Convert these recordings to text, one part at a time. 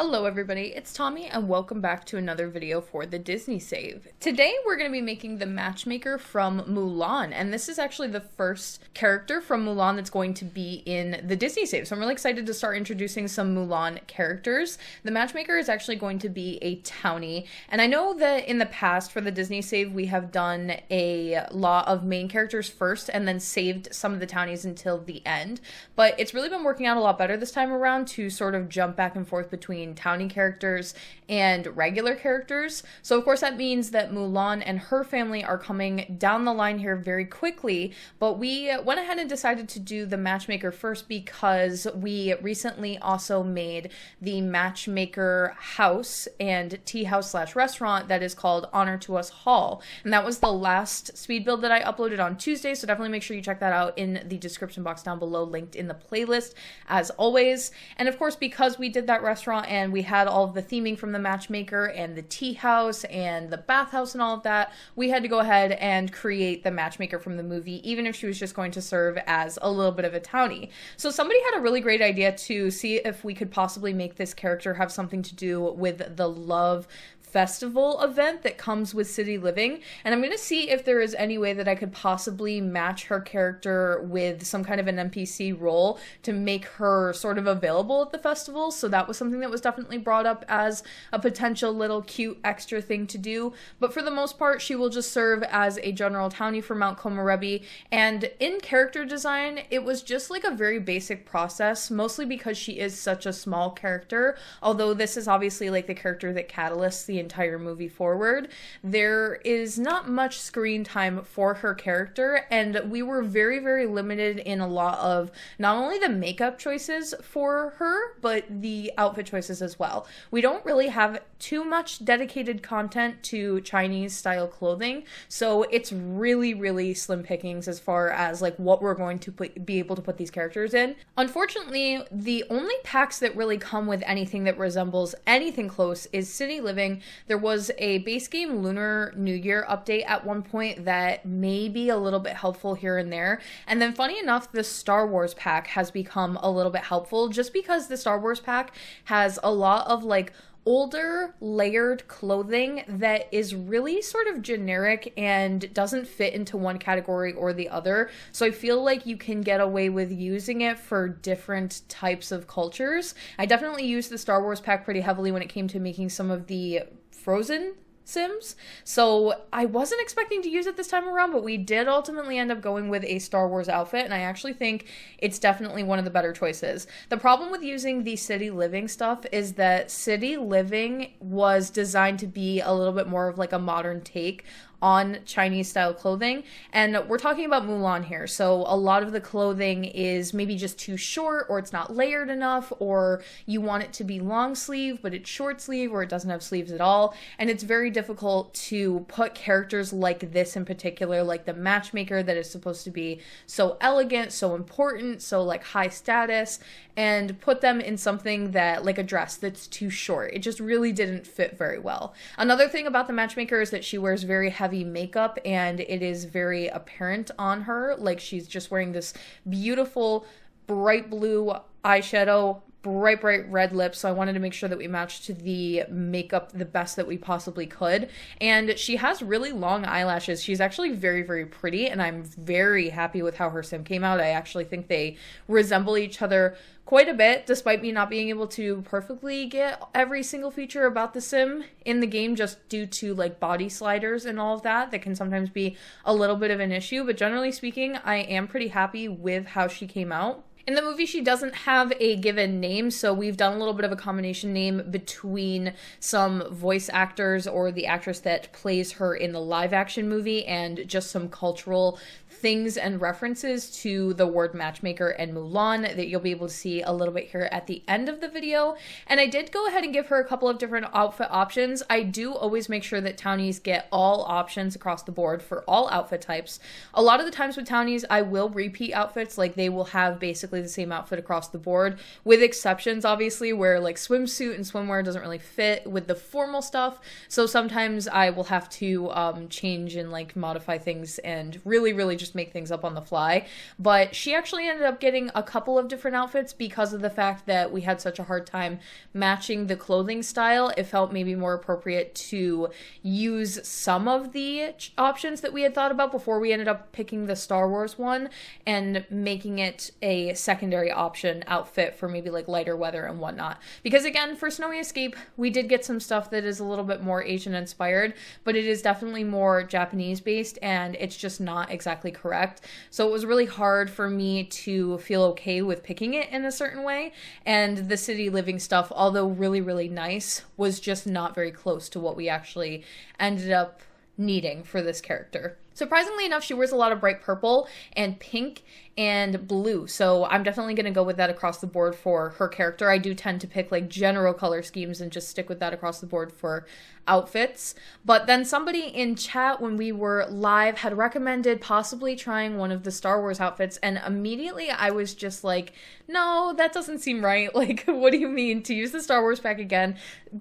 Hello everybody, it's Tommy and welcome back to another video for the Disney Save. Today we're going to be making the Matchmaker from Mulan, and this is actually the first character from Mulan that's going to be in the Disney Save. So I'm really excited to start introducing some Mulan characters. The Matchmaker is actually going to be a townie, and I know that in the past for the Disney Save we have done a lot of main characters first and then saved some of the townies until the end, but it's really been working out a lot better this time around to sort of jump back and forth between townie characters and regular characters. So of course that means that Mulan and her family are coming down the line here very quickly, but we went ahead and decided to do the Matchmaker first because we recently also made the Matchmaker house and tea house / restaurant that is called Honor to Us Hall, and that was the last speed build that I uploaded on Tuesday, so definitely make sure you check that out in the description box down below, linked in the playlist as always. And of course, because we did that restaurant and we had all of the theming from the Matchmaker and the tea house and the bathhouse and all of that, we had to go ahead and create the Matchmaker from the movie, even if she was just going to serve as a little bit of a townie. So somebody had a really great idea to see if we could possibly make this character have something to do with the Love Festival event that comes with City Living, and I'm going to see if there is any way that I could possibly match her character with some kind of an NPC role to make her sort of available at the festival. So that was something that was definitely brought up as a potential little cute extra thing to do, but for the most part she will just serve as a general townie for Mount Komorebi. And in character design it was just like a very basic process, mostly because she is such a small character. Although this is obviously like the character that catalysts the entire movie forward, there is not much screen time for her character, and we were very limited in a lot of not only the makeup choices for her but the outfit choices as well. We don't really have too much dedicated content to Chinese style clothing, so it's really slim pickings as far as like what we're going to be able to put these characters in. Unfortunately, the only packs that really come with anything that resembles anything close is City Living. There was a base game Lunar New Year update at one point that may be a little bit helpful here and there. And then funny enough, the Star Wars pack has become a little bit helpful just because the Star Wars pack has a lot of like older layered clothing that is really sort of generic and doesn't fit into one category or the other. So I feel like you can get away with using it for different types of cultures. I definitely used the Star Wars pack pretty heavily when it came to making some of the Frozen Sims, so I wasn't expecting to use it this time around, but we did ultimately end up going with a Star Wars outfit, and I actually think it's definitely one of the better choices. The problem with using the City Living stuff is that City Living was designed to be a little bit more of like a modern take on Chinese style clothing, and we're talking about Mulan here, so a lot of the clothing is maybe just too short, or it's not layered enough, or you want it to be long sleeve but it's short sleeve, or it doesn't have sleeves at all, and it's very difficult to put characters like this in particular, like the Matchmaker that is supposed to be so elegant, so important, so like high status, and put them in something that like a dress that's too short. It just really didn't fit very well. Another thing about the Matchmaker is that she wears very heavy makeup, and it is very apparent on her, like she's just wearing this beautiful bright blue eyeshadow, bright red lips, so I wanted to make sure that we matched to the makeup the best that we possibly could. And she has really long eyelashes. She's actually very pretty, and I'm very happy with how her sim came out. I actually think they resemble each other quite a bit, despite me not being able to perfectly get every single feature about the sim in the game, just due to like body sliders and all of that can sometimes be a little bit of an issue. But generally speaking, I am pretty happy with how she came out. In the movie, she doesn't have a given name, so we've done a little bit of a combination name between some voice actors or the actress that plays her in the live action movie and just some cultural things and references to the word Matchmaker and Mulan that you'll be able to see a little bit here at the end of the video. And I did go ahead and give her a couple of different outfit options. I do always make sure that townies get all options across the board for all outfit types. A lot of the times with townies, I will repeat outfits, like they will have basically basically the same outfit across the board, with exceptions obviously where like swimsuit and swimwear doesn't really fit with the formal stuff. So sometimes I will have to change and like modify things and really just make things up on the fly. But she actually ended up getting a couple of different outfits because of the fact that we had such a hard time matching the clothing style. It felt maybe more appropriate to use some of the options that we had thought about before we ended up picking the Star Wars one and making it a secondary option outfit for maybe like lighter weather and whatnot. Because again, for Snowy Escape, we did get some stuff that is a little bit more Asian inspired, but it is definitely more Japanese based and it's just not exactly correct. So it was really hard for me to feel okay with picking it in a certain way. And the city living stuff, although really nice, was just not very close to what we actually ended up needing for this character. Surprisingly enough, she wears a lot of bright purple and pink and blue, so I'm definitely going to go with that across the board for her character. I do tend to pick like general color schemes and just stick with that across the board for outfits. But then somebody in chat when we were live had recommended possibly trying one of the Star Wars outfits, and immediately I was just like, no, that doesn't seem right. Like, what do you mean to use the Star Wars pack again?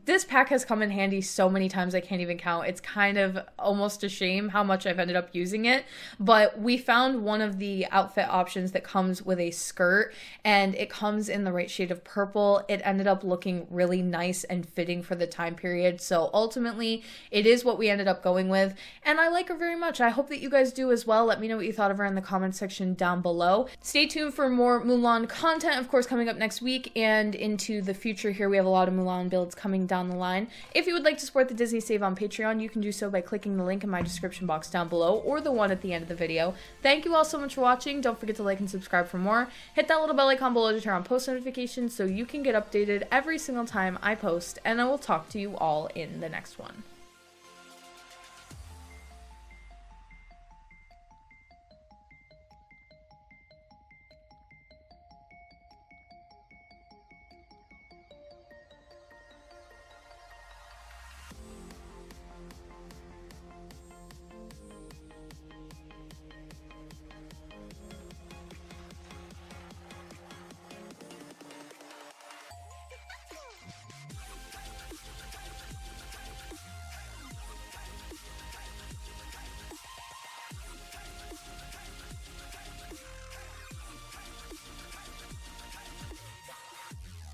This pack has come in handy so many times I can't even count. It's kind of almost a shame how much I've ended up using it. But we found one of the outfit options that comes with a skirt, and it comes in the right shade of purple. It ended up looking really nice and fitting for the time period. So ultimately, it is what we ended up going with, and I like her very much. I hope that you guys do as well. Let me know what you thought of her in the comment section down below. Stay tuned for more Mulan content, of course, coming up next week and into the future here. We have a lot of Mulan builds coming down the line. If you would like to support the Disney Save on Patreon, you can do so by clicking the link in my description box down below or the one at the end of the video. Thank you all so much for watching. Don't forget to like and subscribe for more. Hit that little bell icon below to turn on post notifications so you can get updated every single time I post, and I will talk to you all in the next one.